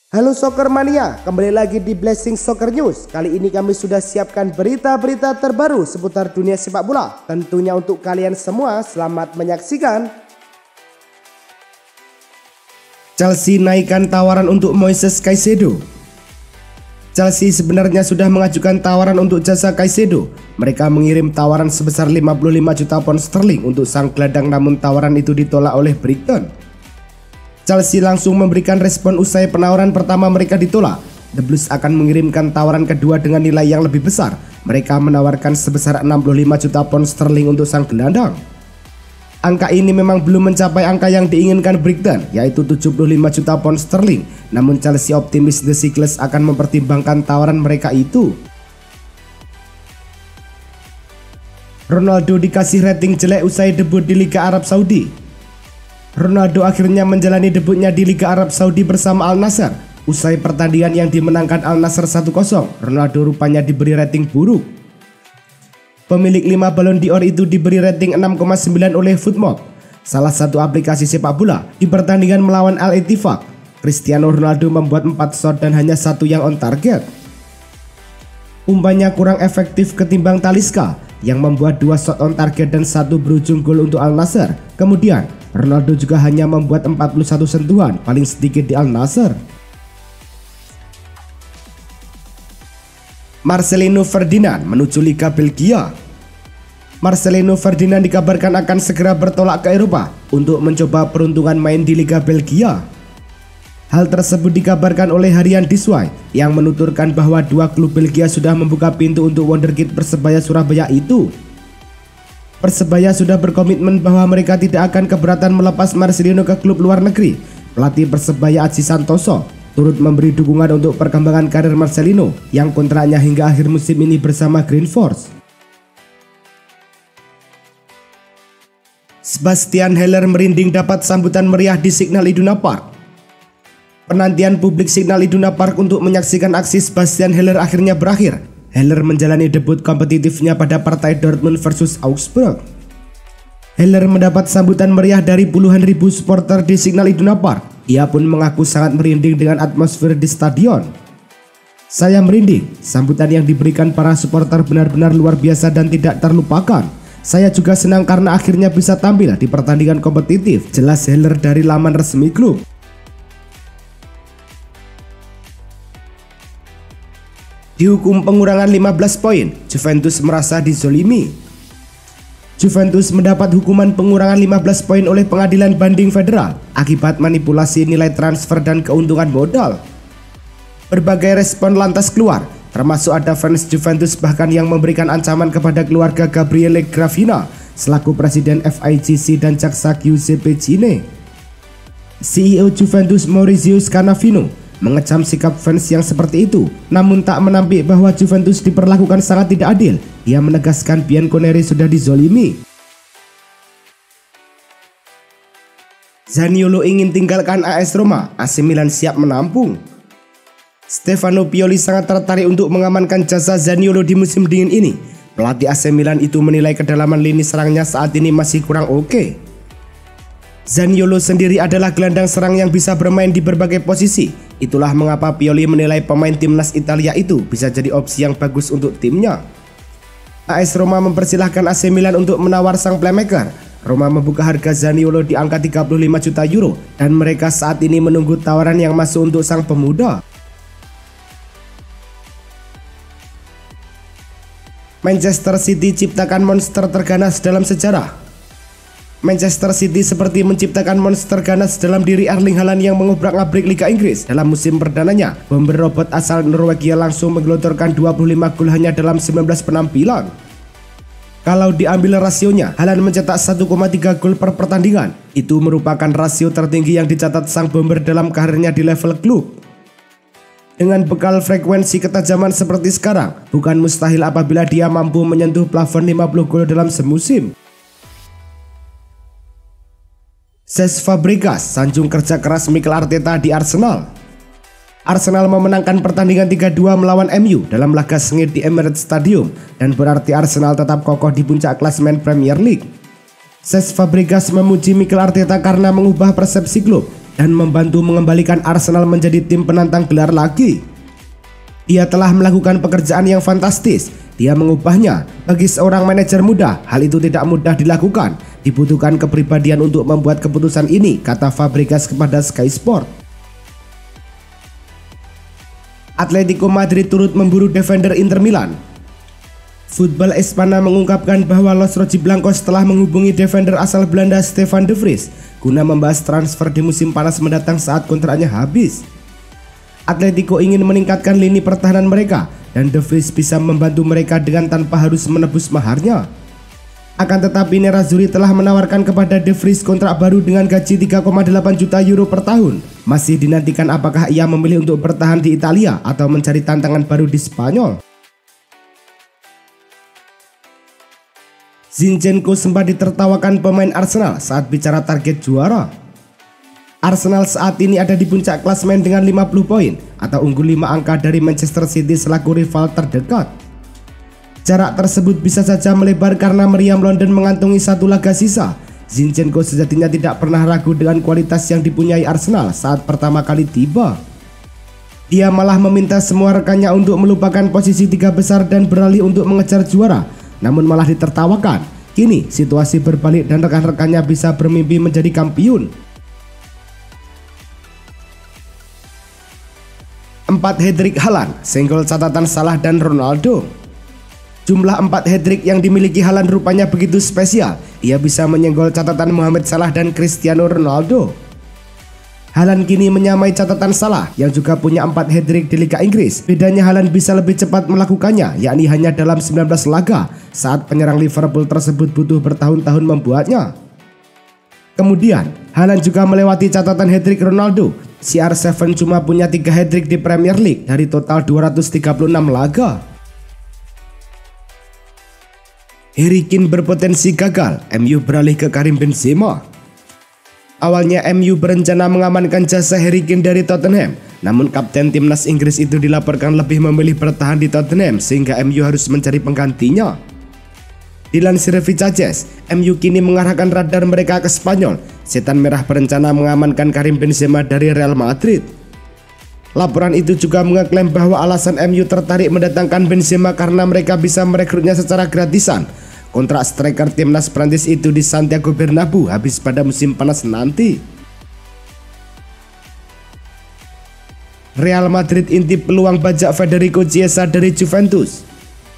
Halo Soccer Mania, kembali lagi di Blessing Soccer News. Kali ini kami sudah siapkan berita-berita terbaru seputar dunia sepak bola. Tentunya untuk kalian semua, selamat menyaksikan. Chelsea naikkan tawaran untuk Moises Caicedo. Chelsea sebenarnya sudah mengajukan tawaran untuk jasa Caicedo. Mereka mengirim tawaran sebesar 55 juta pound sterling untuk sang gelandang, namun tawaran itu ditolak oleh Brighton. Chelsea langsung memberikan respon usai penawaran pertama mereka ditolak. The Blues akan mengirimkan tawaran kedua dengan nilai yang lebih besar. Mereka menawarkan sebesar 65 juta pound sterling untuk sang gelandang. Angka ini memang belum mencapai angka yang diinginkan Brighton, yaitu 75 juta pound sterling. Namun Chelsea optimis The Seagulls akan mempertimbangkan tawaran mereka itu. Ronaldo dikasih rating jelek usai debut di Liga Arab Saudi. Ronaldo akhirnya menjalani debutnya di Liga Arab Saudi bersama Al Nassr. Usai pertandingan yang dimenangkan Al Nassr 1-0, Ronaldo rupanya diberi rating buruk. Pemilik 5 Ballon d'Or itu diberi rating 6,9 oleh Footmob, salah satu aplikasi sepak bola. Di pertandingan melawan Al Ettifaq, Cristiano Ronaldo membuat 4 shot dan hanya 1 yang on target. Umpannya kurang efektif ketimbang Talisca yang membuat 2 shot on target dan 1 berujung gol untuk Al Nassr. Kemudian Ronaldo juga hanya membuat 41 sentuhan, paling sedikit di Al Nassr. Marcelino Ferdinand menuju Liga Belgia. Marcelino Ferdinand dikabarkan akan segera bertolak ke Eropa untuk mencoba peruntungan main di Liga Belgia. Hal tersebut dikabarkan oleh harian Diswai yang menuturkan bahwa 2 klub Belgia sudah membuka pintu untuk wonderkid Persebaya Surabaya itu. Persebaya sudah berkomitmen bahwa mereka tidak akan keberatan melepas Marcelino ke klub luar negeri. Pelatih Persebaya Aji Santoso turut memberi dukungan untuk perkembangan karir Marcelino yang kontraknya hingga akhir musim ini bersama Green Force. Sebastian Haller merinding dapat sambutan meriah di Signal Iduna Park. Penantian publik Signal Iduna Park untuk menyaksikan aksi Sebastian Haller akhirnya berakhir. Haller menjalani debut kompetitifnya pada partai Dortmund versus Augsburg. Haller mendapat sambutan meriah dari puluhan ribu supporter di Signal Iduna Park. Ia pun mengaku sangat merinding dengan atmosfer di stadion. "Saya merinding, sambutan yang diberikan para supporter benar-benar luar biasa dan tidak terlupakan. Saya juga senang karena akhirnya bisa tampil di pertandingan kompetitif," jelas Haller dari laman resmi klub. Dihukum pengurangan 15 poin, Juventus merasa dizolimi. Juventus mendapat hukuman pengurangan 15 poin oleh pengadilan banding federal akibat manipulasi nilai transfer dan keuntungan modal. Berbagai respon lantas keluar, termasuk ada fans Juventus bahkan yang memberikan ancaman kepada keluarga Gabriele Gravina selaku presiden FIGC dan jaksa Giuseppe Cine. CEO Juventus Maurizio Scanavino mengecam sikap fans yang seperti itu, namun tak menampik bahwa Juventus diperlakukan sangat tidak adil. Ia menegaskan Bianconeri sudah dizolimi. Zaniolo ingin tinggalkan AS Roma, AC Milan siap menampung. Stefano Pioli sangat tertarik untuk mengamankan jasa Zaniolo di musim dingin ini. Pelatih AC Milan itu menilai kedalaman lini serangnya saat ini masih kurang oke. Zaniolo sendiri adalah gelandang serang yang bisa bermain di berbagai posisi. Itulah mengapa Pioli menilai pemain timnas Italia itu bisa jadi opsi yang bagus untuk timnya. AS Roma mempersilahkan AC Milan untuk menawar sang playmaker. Roma membuka harga Zaniolo di angka 35 juta euro dan mereka saat ini menunggu tawaran yang masuk untuk sang pemuda. Manchester City ciptakan monster terganas dalam sejarah. Manchester City seperti menciptakan monster ganas dalam diri Erling Haaland yang mengobrak-abrik Liga Inggris dalam musim perdananya. Bomber robot asal Norwegia langsung menggelontorkan 25 gol hanya dalam 19 penampilan. Kalau diambil rasionya, Haaland mencetak 1,3 gol per pertandingan. Itu merupakan rasio tertinggi yang dicatat sang bomber dalam karirnya di level klub. Dengan bekal frekuensi ketajaman seperti sekarang, bukan mustahil apabila dia mampu menyentuh plafon 50 gol dalam semusim. Cesc Fabregas sanjung kerja keras Mikel Arteta di Arsenal. Arsenal memenangkan pertandingan 3-2 melawan MU dalam laga sengit di Emirates Stadium dan berarti Arsenal tetap kokoh di puncak klasemen Premier League. Cesc Fabregas memuji Mikel Arteta karena mengubah persepsi klub dan membantu mengembalikan Arsenal menjadi tim penantang gelar lagi. Dia telah melakukan pekerjaan yang fantastis. Dia mengubahnya. Bagi seorang manajer muda, hal itu tidak mudah dilakukan. Dibutuhkan kepribadian untuk membuat keputusan ini, kata Fabregas kepada Sky Sport. Atletico Madrid turut memburu defender Inter Milan. Football Espana mengungkapkan bahwa Los Rojiblancos telah menghubungi defender asal Belanda Stefan de Vrij guna membahas transfer di musim panas mendatang saat kontraknya habis. Atletico ingin meningkatkan lini pertahanan mereka dan de Vrij bisa membantu mereka dengan tanpa harus menebus maharnya. Akan tetapi Nerazzurri telah menawarkan kepada de Vrij kontrak baru dengan gaji 3,8 juta euro per tahun. Masih dinantikan apakah ia memilih untuk bertahan di Italia atau mencari tantangan baru di Spanyol. Zinchenko sempat ditertawakan pemain Arsenal saat bicara target juara. Arsenal saat ini ada di puncak klasemen dengan 50 poin atau unggul 5 angka dari Manchester City selaku rival terdekat. Jarak tersebut bisa saja melebar karena meriam London mengantongi satu laga sisa. Zinchenko sejatinya tidak pernah ragu dengan kualitas yang dipunyai Arsenal saat pertama kali tiba. Dia malah meminta semua rekannya untuk melupakan posisi 3 besar dan beralih untuk mengejar juara, namun malah ditertawakan. Kini situasi berbalik dan rekan-rekannya bisa bermimpi menjadi kampiun. 4 hat-trick Haaland, senggol catatan Salah dan Ronaldo. Jumlah 4 hat-trick yang dimiliki Haaland rupanya begitu spesial. Ia bisa menyenggol catatan Mohamed Salah dan Cristiano Ronaldo. Haaland kini menyamai catatan Salah yang juga punya 4 hat-trick di Liga Inggris. Bedanya Haaland bisa lebih cepat melakukannya, yakni hanya dalam 19 laga, saat penyerang Liverpool tersebut butuh bertahun-tahun membuatnya. Kemudian, Haaland juga melewati catatan hat-trick Ronaldo. CR7 cuma punya 3 hat-trick di Premier League dari total 236 laga. Harry Kane berpotensi gagal, MU beralih ke Karim Benzema. Awalnya MU berencana mengamankan jasa Harry Kane dari Tottenham, namun kapten timnas Inggris itu dilaporkan lebih memilih bertahan di Tottenham sehingga MU harus mencari penggantinya. Dilansir Vicajes, MU kini mengarahkan radar mereka ke Spanyol. Setan Merah berencana mengamankan Karim Benzema dari Real Madrid. Laporan itu juga mengeklaim bahwa alasan MU tertarik mendatangkan Benzema karena mereka bisa merekrutnya secara gratisan. Kontrak striker timnas Prancis itu di Santiago Bernabeu habis pada musim panas nanti. Real Madrid intip peluang bajak Federico Chiesa dari Juventus.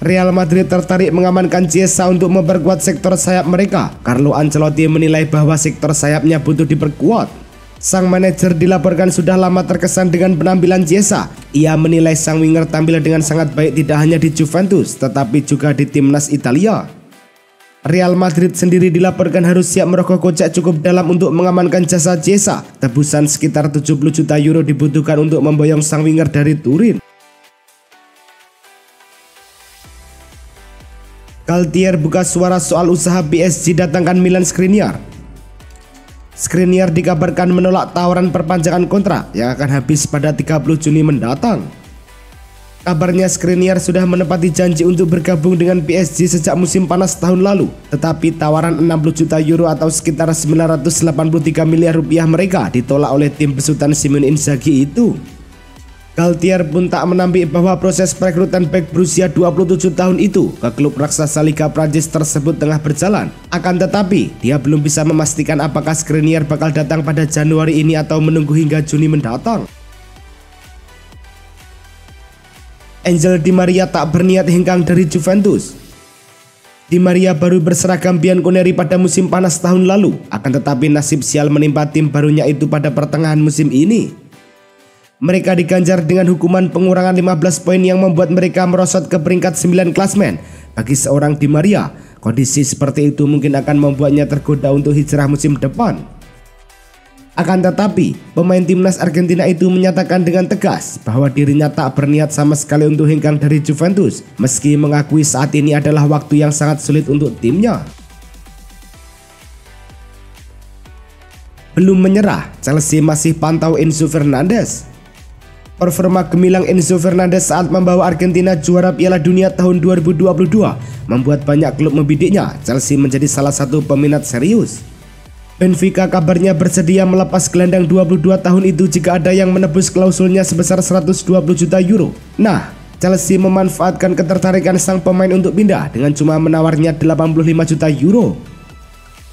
Real Madrid tertarik mengamankan Chiesa untuk memperkuat sektor sayap mereka. Carlo Ancelotti menilai bahwa sektor sayapnya butuh diperkuat. Sang manajer dilaporkan sudah lama terkesan dengan penampilan Chiesa. Ia menilai sang winger tampil dengan sangat baik tidak hanya di Juventus, tetapi juga di timnas Italia. Real Madrid sendiri dilaporkan harus siap merogoh kocek cukup dalam untuk mengamankan jasa Chiesa. Tebusan sekitar 70 juta euro dibutuhkan untuk memboyong sang winger dari Turin. Galtier buka suara soal usaha PSG datangkan Milan Skriniar. Skriniar dikabarkan menolak tawaran perpanjangan kontrak yang akan habis pada 30 Juni mendatang. Kabarnya Skriniar sudah menepati janji untuk bergabung dengan PSG sejak musim panas tahun lalu, tetapi tawaran 60 juta euro atau sekitar 983 miliar rupiah mereka ditolak oleh tim besutan Simone Inzaghi itu. Galtier pun tak menampik bahwa proses perekrutan bek berusia 27 tahun itu ke klub raksasa Liga Prancis tersebut tengah berjalan. Akan tetapi, dia belum bisa memastikan apakah Skriniar bakal datang pada Januari ini atau menunggu hingga Juni mendatang. Angel Di Maria tak berniat hengkang dari Juventus. Di Maria baru berseragam Bianconeri pada musim panas tahun lalu, akan tetapi nasib sial menimpa tim barunya itu pada pertengahan musim ini. Mereka diganjar dengan hukuman pengurangan 15 poin yang membuat mereka merosot ke peringkat 9 klasmen. Bagi seorang Di Maria, kondisi seperti itu mungkin akan membuatnya tergoda untuk hijrah musim depan. Akan tetapi, pemain timnas Argentina itu menyatakan dengan tegas bahwa dirinya tak berniat sama sekali untuk hengkang dari Juventus, meski mengakui saat ini adalah waktu yang sangat sulit untuk timnya. Belum menyerah, Chelsea masih pantau Enzo Fernandez. Performa gemilang Enzo Fernandez saat membawa Argentina juara Piala Dunia tahun 2022 membuat banyak klub membidiknya. Chelsea menjadi salah satu peminat serius. Benfica kabarnya bersedia melepas gelandang 22 tahun itu jika ada yang menebus klausulnya sebesar 120 juta euro. Nah, Chelsea memanfaatkan ketertarikan sang pemain untuk pindah dengan cuma menawarnya 85 juta euro.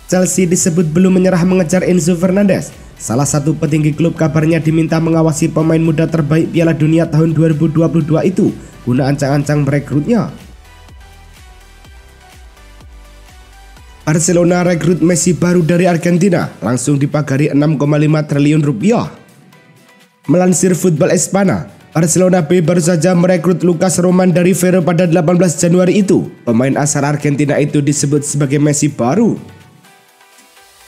Chelsea disebut belum menyerah mengejar Enzo Fernandez. Salah satu petinggi klub kabarnya diminta mengawasi pemain muda terbaik Piala Dunia tahun 2022 itu guna ancang-ancang merekrutnya. Barcelona rekrut Messi baru dari Argentina langsung dipagari 6,5 triliun rupiah. Melansir Football Espana, Barcelona B baru saja merekrut Lucas Roman dari Vero pada 18 Januari itu. Pemain asal Argentina itu disebut sebagai Messi baru.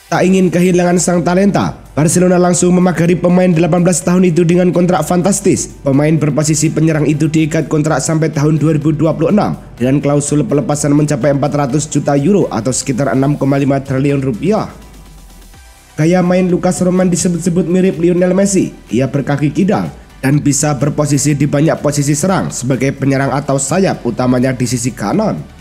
Tak ingin kehilangan sang talenta, Barcelona langsung memagari pemain 18 tahun itu dengan kontrak fantastis. Pemain berposisi penyerang itu diikat kontrak sampai tahun 2026 dengan klausul pelepasan mencapai 400 juta euro atau sekitar 6,5 triliun rupiah. Gaya main Lucas Roman disebut-sebut mirip Lionel Messi. Ia berkaki kidal dan bisa berposisi di banyak posisi serang sebagai penyerang atau sayap, utamanya di sisi kanan.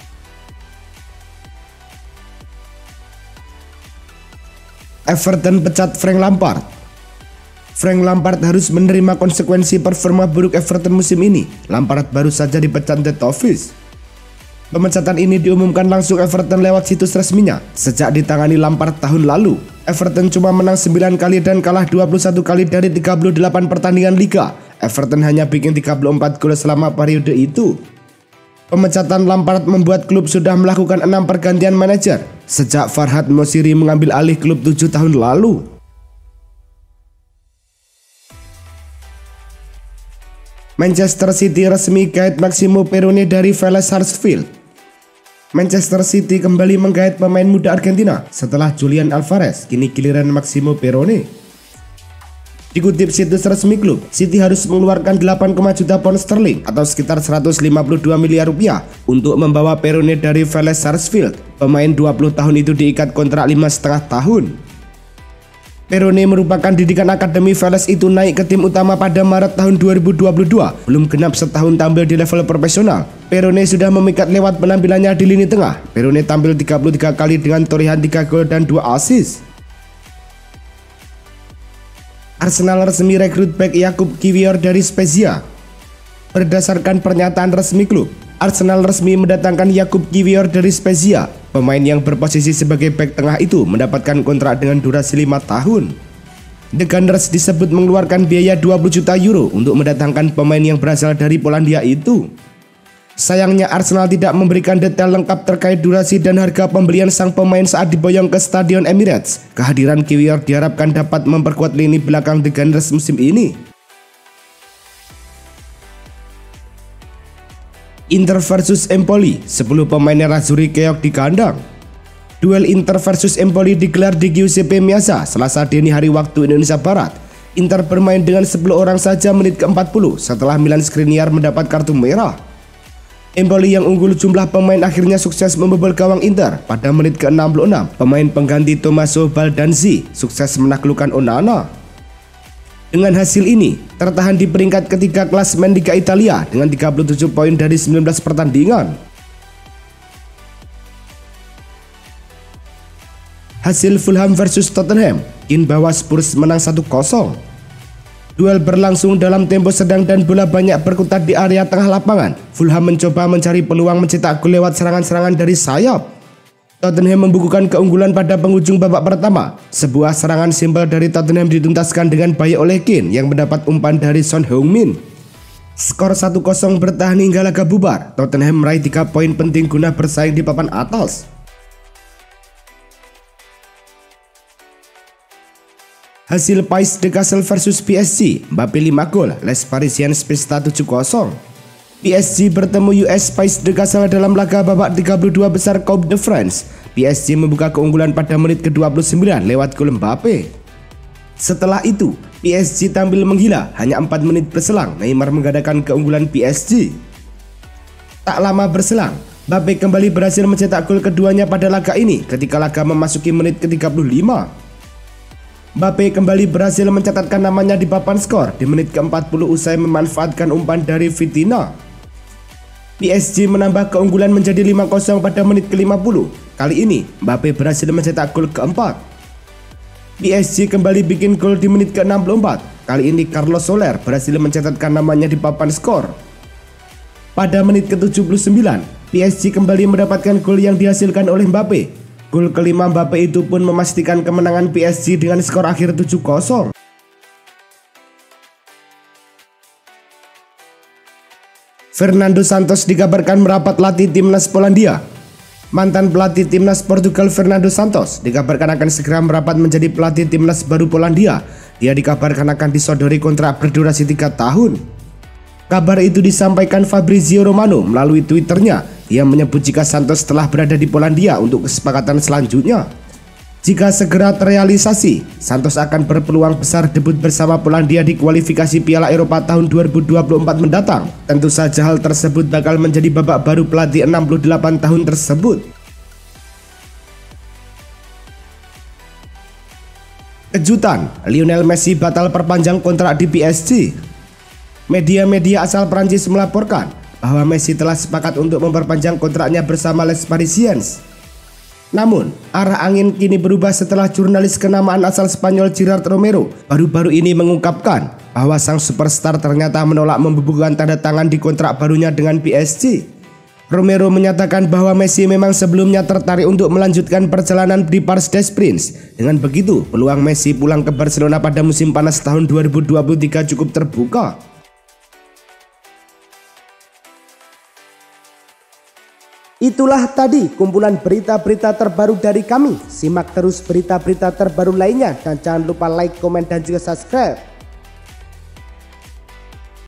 Everton pecat Frank Lampard. Frank Lampard harus menerima konsekuensi performa buruk Everton musim ini. Lampard baru saja dipecat The Toffees. Pemecatan ini diumumkan langsung Everton lewat situs resminya. Sejak ditangani Lampard tahun lalu, Everton cuma menang 9 kali dan kalah 21 kali dari 38 pertandingan liga. Everton hanya bikin 34 gol selama periode itu. Pemecatan Lampard membuat klub sudah melakukan 6 pergantian manajer sejak Farhad Moshiri mengambil alih klub 7 tahun lalu. Manchester City resmi gait Maximo Perrone dari Vélez Sarsfield. Manchester City kembali menggait pemain muda Argentina setelah Julian Alvarez, kini giliran Maximo Perrone. Dikutip situs resmi klub, City harus mengeluarkan 8,1 juta pound sterling atau sekitar 152 miliar rupiah untuk membawa Perrone dari Vélez Sarsfield. Pemain 20 tahun itu diikat kontrak 5,5 tahun. Perrone merupakan didikan akademi Vélez itu naik ke tim utama pada Maret tahun 2022. Belum genap setahun tampil di level profesional, Perrone sudah memikat lewat penampilannya di lini tengah. Perrone tampil 33 kali dengan torehan 3 gol dan 2 assist. Arsenal resmi rekrut bek Jakub Kiwior dari Spezia. Berdasarkan pernyataan resmi klub, Arsenal resmi mendatangkan Jakub Kiwior dari Spezia. Pemain yang berposisi sebagai bek tengah itu mendapatkan kontrak dengan durasi 5 tahun. The Gunners disebut mengeluarkan biaya 20 juta euro untuk mendatangkan pemain yang berasal dari Polandia itu. Sayangnya Arsenal tidak memberikan detail lengkap terkait durasi dan harga pembelian sang pemain saat diboyong ke Stadion Emirates. Kehadiran Kiwior diharapkan dapat memperkuat lini belakang The Gunners musim ini. Inter versus Empoli, 10 pemain Nerazzurri keok di kandang. Duel Inter versus Empoli digelar di Giuseppe Meazza Selasa dini hari waktu Indonesia Barat. Inter bermain dengan 10 orang saja menit ke-40 setelah Milan Skriniar mendapat kartu merah. Empoli yang unggul jumlah pemain akhirnya sukses membobol gawang Inter pada menit ke-66. Pemain pengganti Tommaso Baldanzi sukses menaklukkan Onana. Dengan hasil ini, tertahan di peringkat ketiga klasemen Liga Italia dengan 37 poin dari 19 pertandingan. Hasil Fulham versus Tottenham, Kane bawa Spurs menang 1-0. Duel berlangsung dalam tempo sedang dan bola banyak berkutat di area tengah lapangan. Fulham mencoba mencari peluang mencetak gol lewat serangan-serangan dari sayap. Tottenham membukukan keunggulan pada penghujung babak pertama. Sebuah serangan simpel dari Tottenham dituntaskan dengan baik oleh Kane yang mendapat umpan dari Son Heung-min. Skor 1-0 bertahan hingga laga bubar. Tottenham meraih 3 poin penting guna bersaing di papan atas. Hasil Pays de Castel versus PSG, Mbappe 5 gol, Les Parisiens pesta 7-0. PSG bertemu US Pays de Castel dalam laga babak 32 besar Coupe de France. PSG membuka keunggulan pada menit ke-29 lewat gol Mbappe. Setelah itu, PSG tampil menggila, hanya 4 menit berselang Neymar menggadaikan keunggulan PSG. Tak lama berselang, Mbappe kembali berhasil mencetak gol keduanya pada laga ini ketika laga memasuki menit ke-35. Mbappe kembali berhasil mencatatkan namanya di papan skor di menit ke-40 usai memanfaatkan umpan dari Vitinha. PSG menambah keunggulan menjadi 5-0 pada menit ke-50. Kali ini Mbappe berhasil mencetak gol keempat. PSG kembali bikin gol di menit ke-64. Kali ini Carlos Soler berhasil mencatatkan namanya di papan skor. Pada menit ke-79, PSG kembali mendapatkan gol yang dihasilkan oleh Mbappe. Gol kelima Mbappe itu pun memastikan kemenangan PSG dengan skor akhir 7-0. Fernando Santos dikabarkan merapat latih timnas Polandia. Mantan pelatih timnas Portugal Fernando Santos dikabarkan akan segera merapat menjadi pelatih timnas baru Polandia. Dia dikabarkan akan disodori kontrak berdurasi 3 tahun. Kabar itu disampaikan Fabrizio Romano melalui Twitternya. Dia menyebut jika Santos telah berada di Polandia untuk kesepakatan selanjutnya. Jika segera terrealisasi, Santos akan berpeluang besar debut bersama Polandia di kualifikasi Piala Eropa tahun 2024 mendatang. Tentu saja hal tersebut bakal menjadi babak baru pelatih 68 tahun tersebut. Kejutan, Lionel Messi batal perpanjang kontrak di PSG. Media-media asal Prancis melaporkan bahwa Messi telah sepakat untuk memperpanjang kontraknya bersama Les Parisiens. Namun, arah angin kini berubah setelah jurnalis kenamaan asal Spanyol Gerard Romero baru-baru ini mengungkapkan bahwa sang superstar ternyata menolak membubuhkan tanda tangan di kontrak barunya dengan PSG. Romero menyatakan bahwa Messi memang sebelumnya tertarik untuk melanjutkan perjalanan di Parc des Princes. Dengan begitu, peluang Messi pulang ke Barcelona pada musim panas tahun 2023 cukup terbuka. Itulah tadi kumpulan berita-berita terbaru dari kami. Simak terus berita-berita terbaru lainnya dan jangan lupa like, komen, dan juga subscribe.